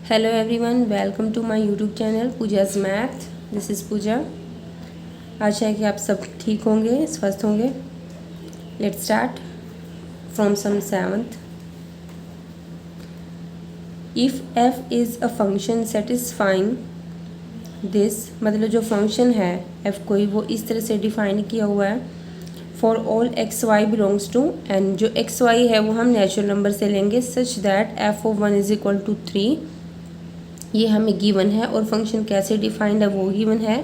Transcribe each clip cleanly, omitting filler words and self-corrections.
Hello everyone, welcome to my YouTube channel Pooja's math. This is Pooja. आशा है कि आप सब ठीक होंगे, स्वस्थ होंगे। Let's start from sum seventh. If F is a function satisfying this, मतलब जो फंक्शन है एफ कोई, वो इस तरह से डिफाइन किया हुआ है for all x y belongs to n. जो एक्स वाई है वो हम नेचुरल नंबर से लेंगे such that f of 1 is equal to 3। ये हमें गिवन है और फंक्शन कैसे डिफाइंड है वो गिवन है।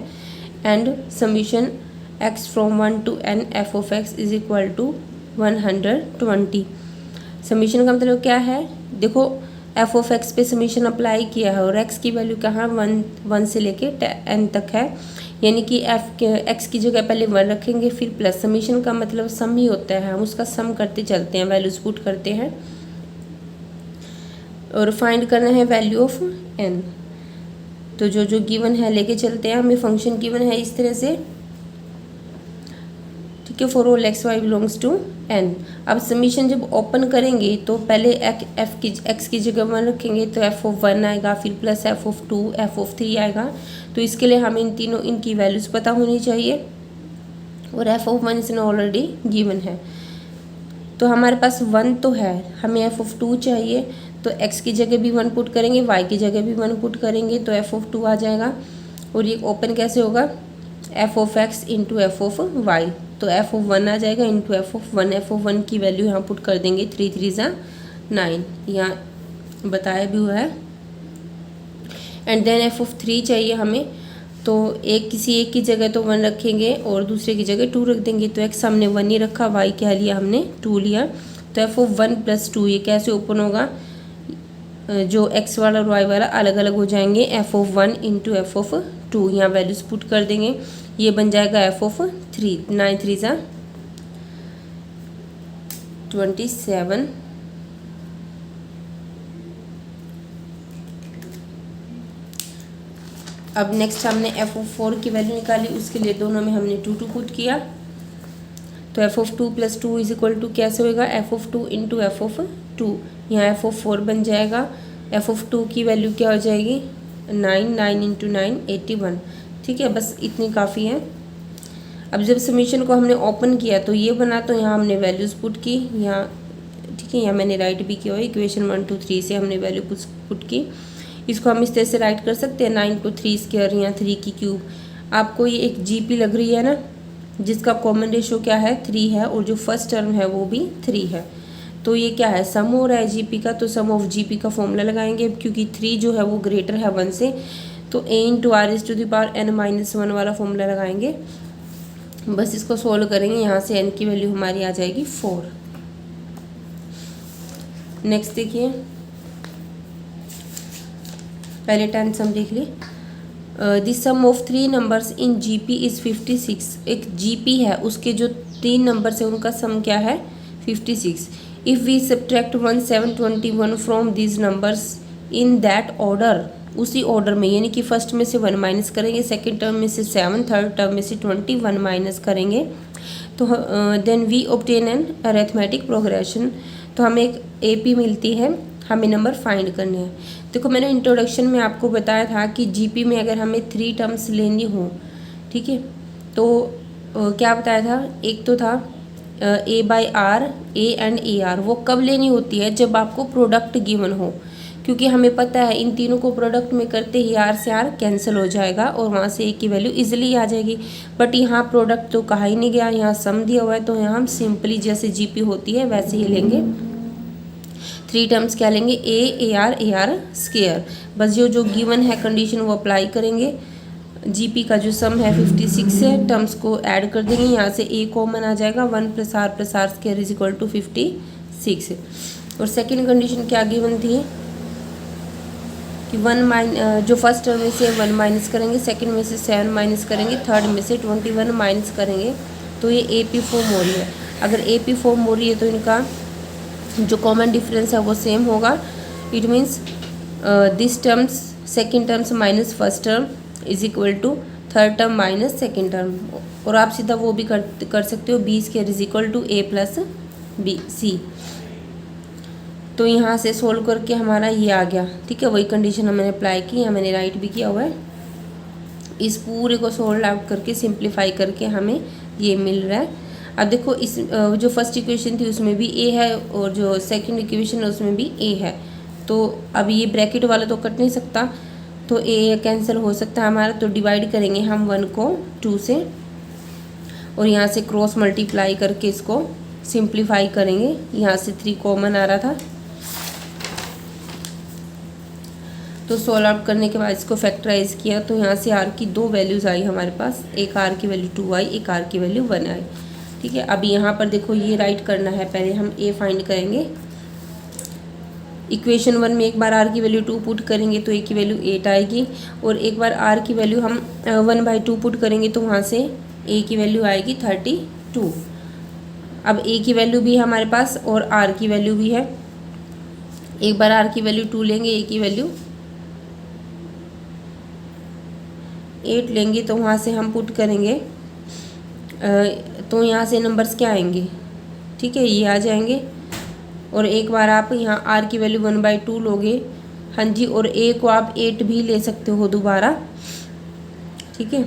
And summation x from 1 to n f of x is equal to 120। Summation का मतलब क्या है, देखो एफ ऑफ एक्स पे समीशन अप्लाई किया है और एक्स की वैल्यू कहाँ 1 से लेके एन तक है, यानी कि एफ के एक्स की जगह पहले 1 रखेंगे फिर प्लस। समीशन का मतलब सम ही होता है, हम उसका सम करते चलते हैं, वैल्यूज पुट करते हैं और फाइंड करना है वैल्यू ऑफ एन। तो जो जो गिवन है लेके चलते हैं, हमें फंक्शन गिवन है इस तरह से, ठीक है, for all x y belongs to n. अब समीशन जब ओपन करेंगे तो पहले एक्स की जगह 1 रखेंगे तो एफ ऑफ 1 आएगा, फिर plus F of 2, F of 3 आएगा। तो इसके लिए हमें इन तीनों इनकी वैल्यूज़ पता होनी चाहिए और एफ ऑफ 1 इसने ऑलरेडी गिवन है। तो हमारे पास 1 तो है, हमें एफ ऑफ 2 चाहिए, तो एक्स की जगह भी 1 पुट करेंगे, वाई की जगह भी 1 पुट करेंगे तो एफ ऑफ 2 आ जाएगा। और ये ओपन कैसे होगा, f of x into f of y, तो एफ ऑफ 1 आ जाएगा into f of 1। F of 1 की वैल्यू यहाँ पुट कर देंगे, 3 3 9, यहाँ बताया भी हुआ है। एंड देन एफ ऑफ 3 चाहिए हमें, तो किसी एक की जगह तो 1 रखेंगे और दूसरे की जगह 2 रख देंगे। तो एक्स हमने 1 ही रखा, वाई क्या लिया हमने 2 लिया। तो एफ ऑफ 1 प्लस 2 ये कैसे ओपन होगा, जो एक्स वाला और वाई वाला अलग अलग हो जाएंगे, F of 1 into f of 2, यहाँ वैल्यूज पुट कर देंगे, ये बन जाएगा एफ ऑफ 3। 9 3 27। अब नेक्स्ट हमने एफ ऑफ 4 की वैल्यू निकाली, उसके लिए दोनों में हमने 2 2 पुट किया। तो f of 2 plus 2 is equal to कैसे होएगा, f of 2 into f of 2, यहाँ एफ ऑफ 4 बन जाएगा। एफ ऑफ 2 की वैल्यू क्या हो जाएगी, 9, 9 इंटू 9 81। ठीक है, बस इतनी काफ़ी है। अब जब समीशन को हमने ओपन किया तो ये बना, तो यहाँ हमने वैल्यूज़ पुट की, यहाँ ठीक है, यहाँ मैंने राइट भी किया हुआ, इक्वेशन 1 2 3 से हमने वैल्यू पुट की। इसको हम इस तरह से राइट कर सकते हैं, 9 को 3 स्क्वायर, यहाँ 3 की क्यूब। आपको ये एक जीपी लग रही है ना, जिसका कॉमन रेशो क्या है 3 है और जो फर्स्ट टर्म है वो भी 3 है। तो ये क्या है, सम हो रहा है जीपी का, तो सम ऑफ जीपी का फॉर्मूला लगाएंगे, क्योंकि 3 जो है वो ग्रेटर है 1 से, तो a into r is to the power n-1 वाला फॉर्मूला लगाएंगे। बस इसको सोल्व करेंगे, यहाँ से n की वैल्यू हमारी आ जाएगी 4। नेक्स्ट देखिए, पहले 10 सम देख ली। The sum of 3 numbers in GP is 56। एक जीपी है, उसके जो 3 नंबर्स हैं उनका सम क्या है 56। If we subtract 1 7 21 from these numbers in that order, उसी ऑर्डर में, यानी कि फर्स्ट में से 1 माइनस करेंगे, सेकेंड टर्म में से 7, थर्ड टर्म में से 21 माइनस करेंगे, तो then we obtain an arithmetic progression. तो हमें एक एपी मिलती है, हमें नंबर फाइंड करने हैं। देखो मैंने इंट्रोडक्शन में आपको बताया था कि जीपी में अगर हमें 3 टर्म्स लेनी हो, ठीक है, तो क्या बताया था, एक तो था a by r, a and a r. वो कब लेनी होती है, जब आपको प्रोडक्ट गिवन हो, क्योंकि हमें पता है इन तीनों को प्रोडक्ट में करते ही आर से आर कैंसिल हो जाएगा और वहाँ से ए की वैल्यू इजीली आ जाएगी। बट यहाँ प्रोडक्ट तो कहा ही नहीं गया, यहाँ सम दिया हुआ है, तो यहाँ हम सिंपली जैसे जीपी होती है वैसे ही लेंगे। 3 टर्म्स क्या लेंगे, ए आर स्क्वायर। बस जो गिवन है कंडीशन वो अप्लाई करेंगे। जीपी का जो सम है 56 है, टर्म्स को ऐड कर देंगे, यहाँ से ए कॉमन आ जाएगा, 1 + r square is equal to 56। और सेकेंड कंडीशन क्या गिवन थी कि जो फर्स्ट टर्म में से 1 माइनस करेंगे, सेकेंड में से 7 माइनस करेंगे, थर्ड में से 21 माइनस करेंगे, तो ये ए पी फॉर्म हो रही है। अगर ए पी फॉर्म हो रही है तो इनका जो कॉमन डिफरेंस है वो सेम होगा। It means this terms second terms minus first term is equal to third term minus second term. और आप सीधा वो भी कर सकते हो, B square is equal to A plus B C. तो यहाँ से सोल्व करके हमारा ये आ गया, ठीक है। वही कंडीशन मैंने अप्लाई की, यहाँ मैंने राइट भी किया हुआ है। इस पूरे को सोल्व आउट करके सिंप्लीफाई करके हमें ये मिल रहा है। अब देखो इस जो फर्स्ट इक्वेशन थी उसमें भी ए है और जो सेकंड इक्वेशन है उसमें भी ए है। तो अब ये ब्रैकेट वाला तो कट नहीं सकता, तो ए कैंसिल हो सकता है हमारा। तो डिवाइड करेंगे हम 1 को 2 से और यहाँ से क्रॉस मल्टीप्लाई करके इसको सिंप्लीफाई करेंगे। यहाँ से 3 कॉमन आ रहा था, तो सोल्व आउट करने के बाद इसको फैक्टराइज किया तो यहाँ से आर की 2 वैल्यूज़ आई हमारे पास। एक आर की वैल्यू 2 आई, एक आर की वैल्यू 1 आई, ठीक है। अब यहाँ पर देखो ये राइट करना है, पहले हम ए फाइंड करेंगे। इक्वेशन 1 में एक बार आर की वैल्यू 2 पुट करेंगे तो ए की वैल्यू 8 आएगी, और एक बार आर की वैल्यू हम 1/2 पुट करेंगे तो वहाँ से ए की वैल्यू आएगी 32। अब ए की वैल्यू भी है हमारे पास और आर की वैल्यू भी है। एक बार आर की वैल्यू 2 लेंगे, ए की वैल्यू 8 लेंगे तो वहाँ से हम पुट करेंगे तो यहाँ से नंबर्स क्या आएंगे, ठीक है, ये आ जाएंगे। और एक बार आप यहाँ आर की वैल्यू 1/2 लोगे, हाँ जी, और ए को आप 8 भी ले सकते हो दोबारा, ठीक है।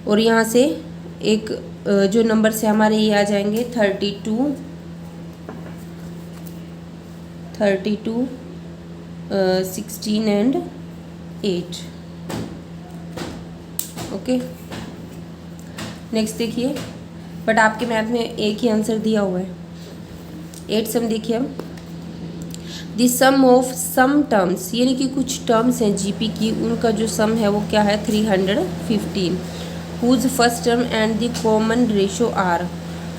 और यहाँ से एक जो नंबर से हमारे ये आ जाएंगे 32, 16 एंड 8। ओके, नेक्स्ट देखिए, बट आपके मैथ में एक ही आंसर दिया हुआ है। 8 सम देखिए हम, the sum of sum terms, यानी कि कुछ टर्म्स हैं जीपी की, उनका जो सम है वो क्या है 315, whose first term and the common ratio R.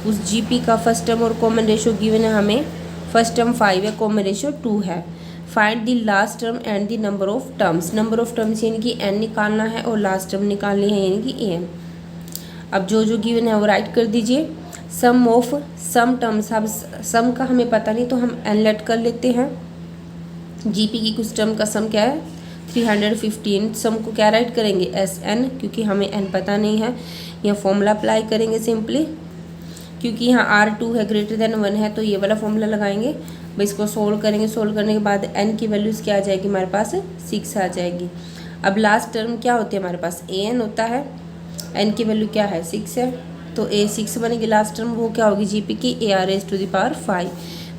उस जीपी का फर्स्ट टर्म और कॉमन रेशो गिवन है हमें, फर्स्ट टर्म 5 है, कॉमन रेशो 2 है। Find the last term and the number of terms. Number of terms यानी कि n निकालना है और लास्ट टर्म निकालनी है यानी कि an। अब जो जो गिवन है वो राइट कर दीजिए। सम ऑफ सम टर्म्स, अब सम का हमें पता नहीं तो हम n लेट कर लेते हैं। जीपी की कुछ टर्म का सम क्या है 315, सम को क्या राइट करेंगे SN, क्योंकि हमें n पता नहीं है। यह फॉर्मूला अप्लाई करेंगे सिंपली, क्योंकि यहाँ R2 है ग्रेटर देन 1 है तो ये वाला फॉर्मूला लगाएंगे। भाई इसको सोल्व करेंगे, सोल्व करने के बाद n की वैल्यूज़ क्या आ जाएगी हमारे पास 6 आ जाएगी। अब लास्ट टर्म क्या होती है हमारे पास an होता है, n की वैल्यू क्या है 6 है, तो a 6 बनेगी लास्ट टर्म, वो क्या होगी जीपी की AR⁵5।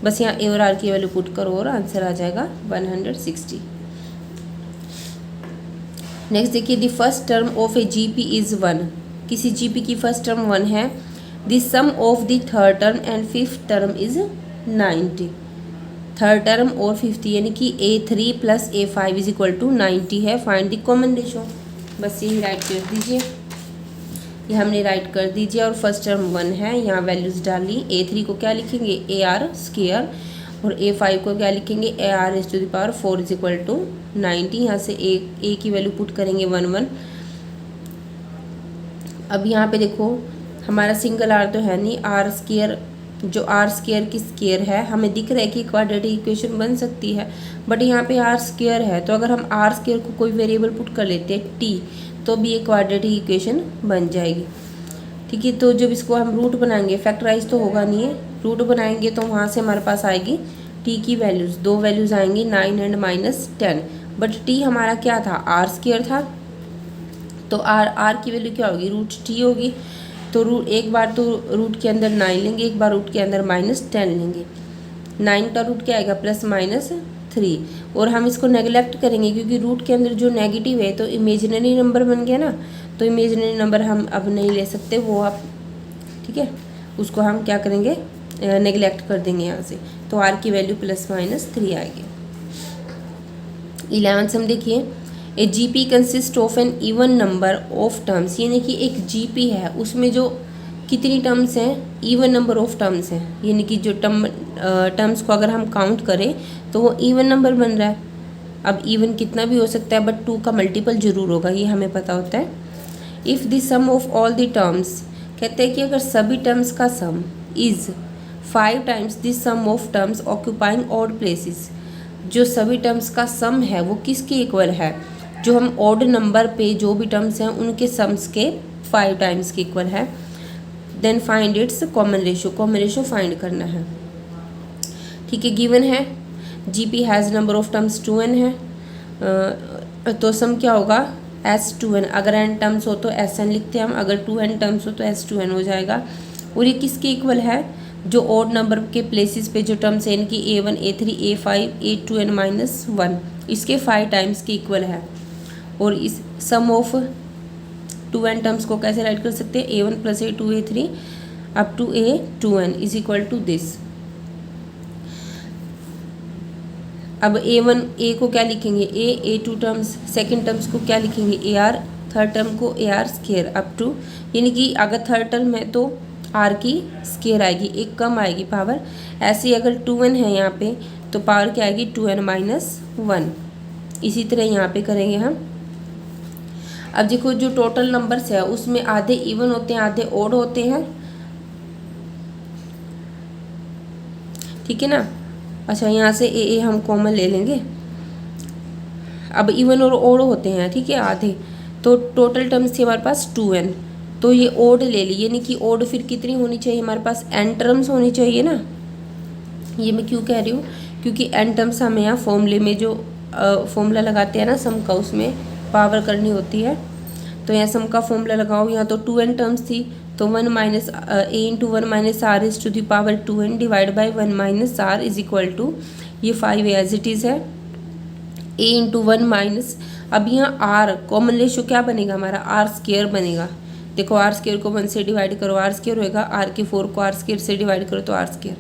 बस यहाँ a और r की वैल्यू पुट करो और आंसर आ जाएगा 160। नेक्स्ट देखिए, the first term of a GP is 1। किसी जीपी की फर्स्ट टर्म 1 है। The sum of the third term and fifth term is 90। Third term और फिफ्थ यानी कि A3 + A5 = 90 है। Find the common ratio. बस यही राइट कर दीजिए, ये हमने राइट कर दीजिए। और फर्स्ट टर्म 1 है, यहाँ वैल्यूज़ डाली। A3 को क्या लिखेंगे AR² और A5 को क्या लिखेंगे AR⁴ = 90। यहाँ से a की वैल्यू पुट करेंगे 1 1। अब यहाँ पे देखो हमारा सिंगल आर तो है नहीं, R², जो R² की स्क्वायर है, हमें दिख रहा है कि क्वाड्रेटिक इक्वेशन बन सकती है, बट यहाँ पे R² है। तो अगर हम R² को कोई वेरिएबल पुट कर लेते हैं t, तो भी ये क्वाड्रेटिक इक्वेशन बन जाएगी, ठीक है। तो जब इसको हम रूट बनाएंगे, फैक्टराइज तो होगा नहीं है, रूट बनाएंगे तो वहाँ से हमारे पास आएगी t की वैल्यूज़, 2 वैल्यूज़ आएंगी 9 एंड -10। बट t हमारा क्या था R² था, तो r की वैल्यू क्या होगी √t होगी। तो एक बार तो रूट के अंदर 9 लेंगे, एक बार रूट के अंदर -10 लेंगे। 9 का रूट क्या आएगा +-3, और हम इसको नेगलेक्ट करेंगे क्योंकि रूट के अंदर जो नेगेटिव है तो इमेजिनरी नंबर बन गया ना, तो इमेजिनरी नंबर हम अब नहीं ले सकते, वो आप, ठीक है, उसको हम क्या करेंगे नेगलेक्ट कर देंगे यहाँ से। तो r की वैल्यू +-3 आएगी। 11 हम देखिए, a GP consist of an even number of terms, यानी कि एक जीपी है उसमें जो कितनी टर्म्स हैं, इवन नंबर ऑफ टर्म्स हैं, यानी कि जो टर्म्स को अगर हम काउंट करें तो वो इवन नंबर बन रहा है। अब इवन कितना भी हो सकता है बट 2 का मल्टीपल जरूर होगा, ये हमें पता होता है। If the sum of all the terms, कहते हैं कि अगर सभी टर्म्स का sum is 5 times the sum of terms occupying odd places, जो सभी टर्म्स का सम है वो किसके इक्वल है, जो हम ऑड नंबर पे जो भी टर्म्स हैं उनके सम्स के 5 टाइम्स के इक्वल है। Then find its common ratio, common ratio find करना है। ठीक है, गिवन है GP has number of terms 2n है, तो सम क्या होगा S2n। अगर n टर्म्स हो तो Sn लिखते हैं हम, अगर 2n टर्म्स हो तो S2n हो जाएगा। और ये किसके इक्वल है, जो ओड नंबर के प्लेसेस पे जो टर्म्स है इनकी A1 A3 A5 A2n -1 इसके 5 टाइम्स के इक्वल है। और इस सम ऑफ 2n टर्म्स को कैसे राइट कर सकते हैं, A1 + A2 A3 up to A2n is equal to this. अब A को क्या लिखेंगे, A2 टर्म्स, सेकेंड टर्म्स को क्या लिखेंगे AR, थर्ड टर्म को AR स्केयर अप टू, यानी कि अगर थर्ड टर्म है तो R की स्केयर आएगी, एक कम आएगी पावर। ऐसे ही अगर 2n है यहाँ पे तो पावर क्या आएगी 2n - 1। इसी तरह यहाँ पे करेंगे हम। अब देखो जो टोटल नंबर्स है उसमें आधे इवन होते हैं आधे ओड होते हैं, ठीक है ना। अच्छा यहाँ से ए हम कॉमन ले लेंगे। अब इवन और ओड होते हैं, ठीक है, आधे। तो टोटल टर्म्स थी हमारे पास 2n, तो ये ओड ले ली, यानी कि ओड फिर कितनी होनी चाहिए हमारे पास, n टर्म्स होनी चाहिए ना। ये मैं क्यों कह रही हूँ, क्योंकि n टर्म्स हमें यहाँ फॉर्मूले में जो फॉर्मूला लगाते हैं ना सम का, उसमें पावर करनी होती है। तो यहाँ सम का फॉर्मूला लगाओ, यहाँ तो 2n टर्म्स थी तो 1 - a × 1 - r is to the power 2n divide by 1 - r is equal to, ये 5 एज इट इज़ है, a × 1 - अब यहाँ r कॉमन रेशियो क्या बनेगा हमारा, r स्क्वायर बनेगा। देखो r स्क्वायर को 1 से डिवाइड करो r स्क्वायर होएगा, r के 4 को r स्क्वायर से डिवाइड करो तो r स्क्वायर।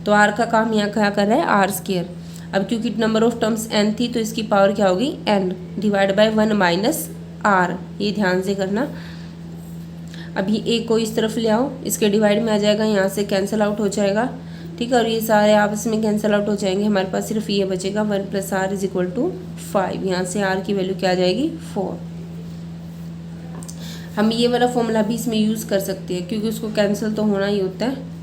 तो r का काम यहाँ क्या कर रहा है, r स्क्वायर। अब क्योंकि नंबर ऑफ टर्म्स n थी तो इसकी पावर क्या होगी n डिवाइड बाई 1 - r, ये ध्यान से करना। अब ये a को इस तरफ ले आओ, इसके डिवाइड में आ जाएगा, यहाँ से कैंसिल आउट हो जाएगा, ठीक है। और ये सारे आपस में कैंसिल आउट हो जाएंगे, हमारे पास सिर्फ ये बचेगा 1 + r इज इक्वल टू 5। यहाँ से r की वैल्यू क्या आ जाएगी 4। हम ये वाला फॉर्मूला भी इसमें यूज़ कर सकते हैं क्योंकि उसको कैंसिल तो होना ही होता है।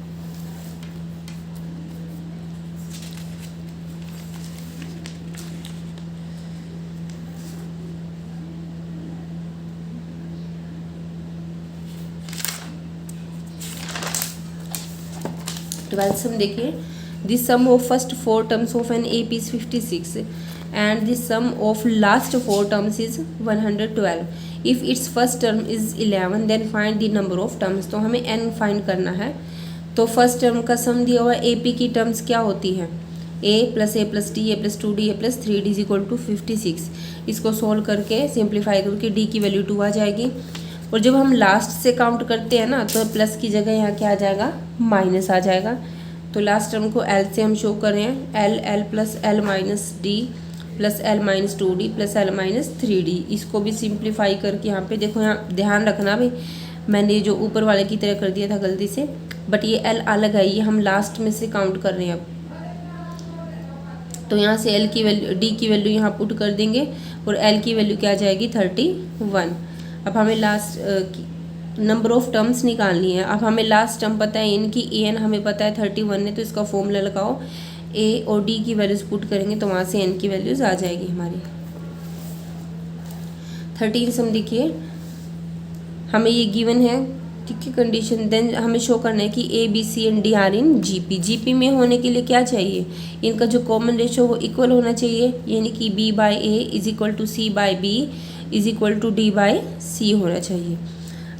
ट्वेल्थ सम देखिए, this sum of first 4 terms of an AP is 56 and this sum of last 4 terms is 112। If its first term is 11 then find the number of terms. तो हमें n फाइंड करना है। तो first term का सम दिया हुआ है, AP की टर्म्स क्या होती हैं, a + a + d a + 2d a + 3d is equal to 56। इसको सोल्व करके सिंप्लीफाई करके d की वैल्यू 2 आ जाएगी। और जब हम लास्ट से काउंट करते हैं ना तो प्लस की जगह यहाँ क्या आ जाएगा, माइनस आ जाएगा। तो लास्ट टर्म को L से हम शो कर रहे हैं, L + L - d + L - 2d + L - 3d। इसको भी सिंप्लीफाई करके यहाँ पे देखो, यहाँ ध्यान रखना भाई, मैंने जो ऊपर वाले की तरह कर दिया था गलती से, बट ये L अलग है, ये हम लास्ट में से काउंट कर रहे हैं अब। तो यहाँ से L की वैल्यू, D की वैल्यू यहाँ पुट कर देंगे और L की वैल्यू क्या आ जाएगी 31। अब हमें लास्ट नंबर ऑफ टर्म्स निकालनी है। अब हमें लास्ट टर्म पता है इनकी an हमें पता है 31 है, तो इसका फॉर्मूला लगाओ, a और d की वैल्यूज पुट करेंगे तो वहाँ से n की वैल्यूज आ जाएगी हमारी। 13 सम देखिए, हमें ये गिवन है, ठीक है, कंडीशन। देन हमें शो करना है कि A B C and D are in GP में होने के लिए क्या चाहिए, इनका जो कॉमन रेशियो वो इक्वल होना चाहिए, यानी कि B/A is equal to C/B is equal to D/C होना चाहिए।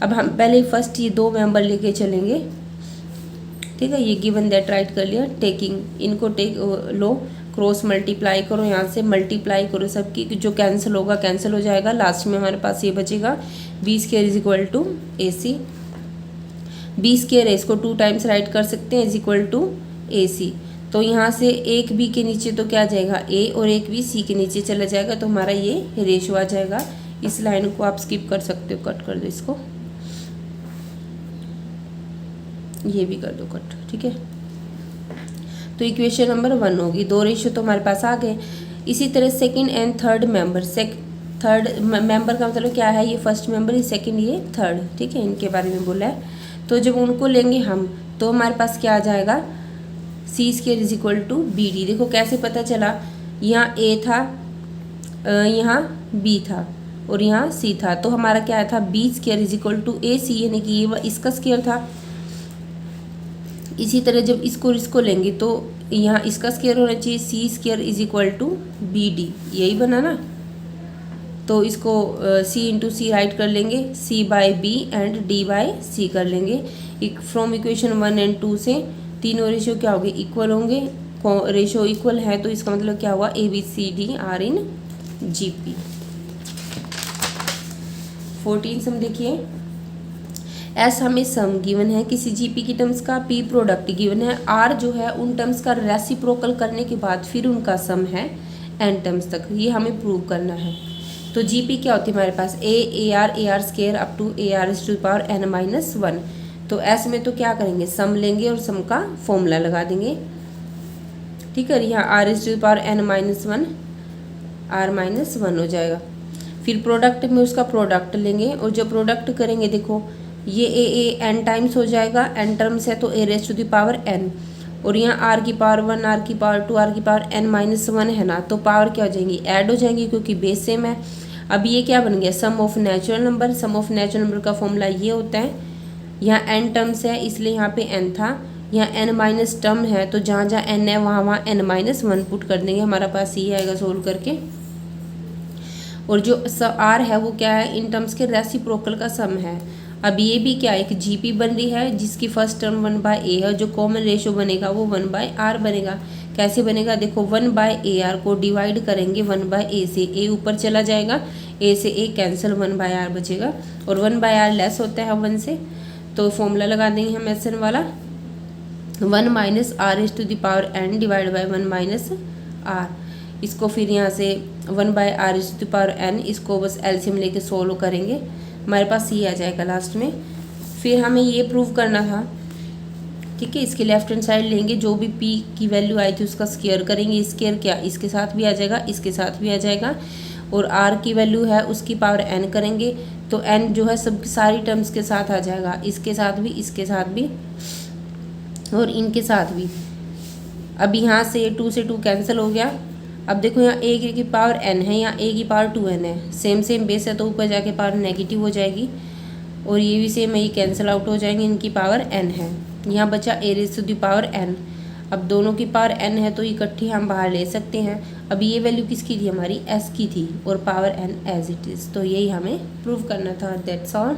अब हम पहले फर्स्ट ये 2 मेंबर लेके चलेंगे, ठीक है, ये गिवन दैट राइट कर लिया। टेकिंग, इनको टेक लो, क्रॉस मल्टीप्लाई करो, यहाँ से मल्टीप्लाई करो सबकी, जो कैंसिल होगा कैंसिल हो जाएगा। लास्ट में हमारे पास ये बचेगा B² is equal to AC। B² है, इसको 2 टाइम्स राइट कर सकते हैं, इज इक्वल टू AC। तो यहाँ से एक B के नीचे तो क्या आ जाएगा A और एक B C के नीचे चला जाएगा, तो हमारा ये रेशियो आ जाएगा। इस लाइन को आप स्किप कर सकते हो, कट कर दो इसको, ये भी कर दो कट, ठीक है। तो इक्वेशन नंबर 1 होगी। 2 रेशियो तो हमारे पास आ गए। इसी तरह second and third member, third member का मतलब क्या है, ये फर्स्ट मेंबर, ये सेकंड, ये थर्ड, ठीक है, इनके बारे में बोला है। तो जब उनको लेंगे हम तो हमारे पास क्या आ जाएगा, C² is equal to BD। देखो कैसे पता चला, यहाँ A था, यहाँ B था और यहाँ C था, तो हमारा क्या आया था B² is equal to AC, यानी कि ये इसका स्क्वायर था, इसी तरह जब इसको और इसको लेंगे तो यहाँ इसका स्क्वायर होना चाहिए, c square is equal to b d, यही बना ना। तो इसको सी इंटू सी राइट कर लेंगे, c by b and d by c कर लेंगे। फ्रॉम इक्वेशन 1 एंड 2 से तीनों रेशियो क्या होंगे, इक्वल होंगे। रेशियो इक्वल है तो इसका मतलब क्या हुआ, A B C D are in G P. 14 sum देखिए, एस हमें सम गिवन है किसी जीपी की टर्म्स का, पी प्रोडक्ट गिवन है, आर जो है उन टर्म्स का रेसिप्रोकल करने के बाद फिर उनका सम है एन टर्म्स तक, ये हमें प्रूव करना है। तो जीपी क्या होती है हमारे पास, a r square up to a r to power N minus 1। तो एस में तो क्या करेंगे, सम लेंगे और सम का फॉर्मूला लगा देंगे, ठीक है। यहाँ R to power N minus 1 R minus 1 हो जाएगा। फिर प्रोडक्ट में उसका प्रोडक्ट लेंगे और जब प्रोडक्ट करेंगे देखो ये ए एन टाइम्स हो जाएगा, एन टर्म्स है तो a raise to the power n, और यहाँ आर की पावर 1 आर की पावर 2 आर की पावर एन माइनस 1 है ना, तो पावर क्या हो जाएंगी, ऐड हो जाएंगी क्योंकि बेस सेम है। अब ये क्या बन गया, sum of natural number. Sum of natural number का फॉर्मूला ये होता है, यहाँ एन टर्म्स है इसलिए यहाँ पे एन था, यहाँ एन माइनस टर्म है तो जहाँ जहाँ एन है वहाँ वहाँ एन माइनस 1 पुट कर देंगे, हमारा पास ये आएगा सोल्व करके। और जो आर है वो क्या है, इन टर्म्स के रेसिप्रोकल का सम है। अब ये भी क्या है, एक जीपी बन रही है जिसकी फर्स्ट टर्म 1/a है, जो कॉमन रेशियो बनेगा वो 1/r बनेगा। कैसे बनेगा, देखो 1/ar को डिवाइड करेंगे 1/a से, a ऊपर चला जाएगा, a से a कैंसिल 1/r बचेगा, और 1/r लेस होता है 1 से, तो फॉर्मूला लगा देंगे हम एस एन वाला, 1 minus R is to the power N divide by 1 minus R. इसको फिर यहाँ से 1/r is to the power N, इसको बस एलसीएम लेके सोल्व करेंगे, हमारे पास ये आ जाएगा लास्ट में। फिर हमें ये प्रूव करना था, ठीक है। इसके लेफ्ट हैंड साइड लेंगे, जो भी p की वैल्यू आई थी उसका स्क्वायर करेंगे, स्क्वायर क्या इसके साथ भी आ जाएगा इसके साथ भी आ जाएगा, और r की वैल्यू है उसकी पावर n करेंगे तो n जो है सब सारी टर्म्स के साथ आ जाएगा, इसके साथ भी और इनके साथ भी। अब यहाँ से 2 से 2 कैंसिल हो गया। अब देखो यहाँ a की पावर n है, यहाँ a की पावर 2n है, सेम बेस है तो ऊपर जाके पावर नेगेटिव हो जाएगी, और ये भी सेम है, ये कैंसिल आउट हो जाएंगे, इनकी पावर n है। यहाँ बचा a raise to the power n। अब दोनों की पावर n है तो इकट्ठी हम बाहर ले सकते हैं। अब ये वैल्यू किसकी थी, हमारी s की थी, और power n as it is. तो यही हमें प्रूव करना था, दैट्स ऑल।